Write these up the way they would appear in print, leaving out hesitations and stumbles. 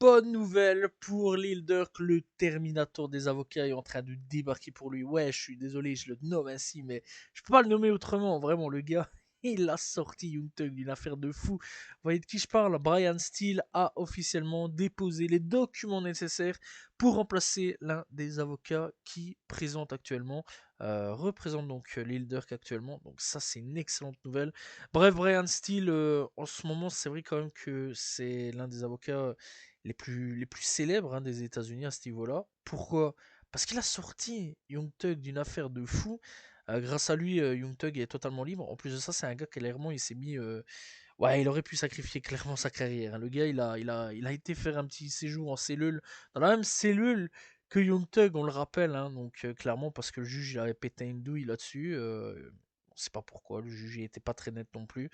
bonne nouvelle pour Lil Durk, le Terminator des avocats est en train de débarquer pour lui. Ouais, je suis désolé, je le nomme ainsi, mais je peux pas le nommer autrement. Vraiment, le gars, il a sorti Young Thug d'une affaire de fou. Vous voyez de qui je parle? Brian Steele a officiellement déposé les documents nécessaires pour remplacer l'un des avocats qui représente donc Lil Durk actuellement. Donc ça, c'est une excellente nouvelle. Bref, Brian Steele, en ce moment, c'est vrai quand même que c'est l'un des avocats les plus célèbres, hein, des États-Unis à ce niveau-là. Pourquoi? Parce qu'il a sorti Young Thug d'une affaire de fou. Grâce à lui, Young Thug est totalement libre. En plus de ça, c'est un gars clairement, il s'est mis. Ouais, il aurait pu sacrifier clairement sa carrière, hein. Le gars, il a été faire un petit séjour en cellule, dans la même cellule que Young Thug, on le rappelle, hein. Donc, clairement, parce que le juge il avait pété une douille là-dessus. On sait pas pourquoi, le juge il était pas très net non plus.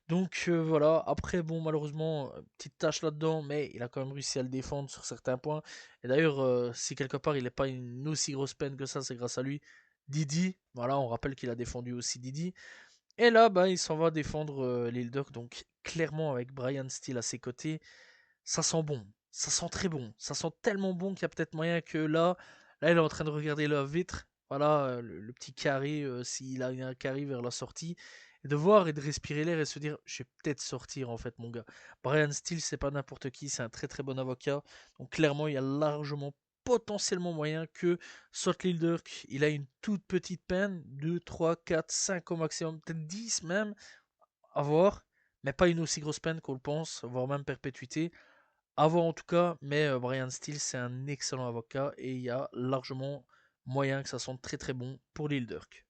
Donc voilà, après bon malheureusement, petite tâche là-dedans, mais il a quand même réussi à le défendre sur certains points. Et d'ailleurs, si quelque part il n'est pas une aussi grosse peine que ça, c'est grâce à lui. Didi, voilà, on rappelle qu'il a défendu aussi Didi. Et là, bah, il s'en va défendre Lil Durk, donc clairement avec Brian Steele à ses côtés, ça sent bon, ça sent très bon, ça sent tellement bon qu'il y a peut-être moyen que là il est en train de regarder la vitre, voilà, le petit carré, s'il a un carré vers la sortie, et de voir et de respirer l'air et se dire, je vais peut-être sortir en fait mon gars. Brian Steele, c'est pas n'importe qui, c'est un très très bon avocat, donc clairement il y a largement potentiellement moyen que soit Lil Durk, il a une toute petite peine, 2, 3, 4, 5 au maximum, peut-être 10 même, à voir, mais pas une aussi grosse peine qu'on le pense, voire même perpétuité. À voir en tout cas, mais Brian Steele, c'est un excellent avocat et il y a largement moyen que ça sente très très bon pour Lil Durk.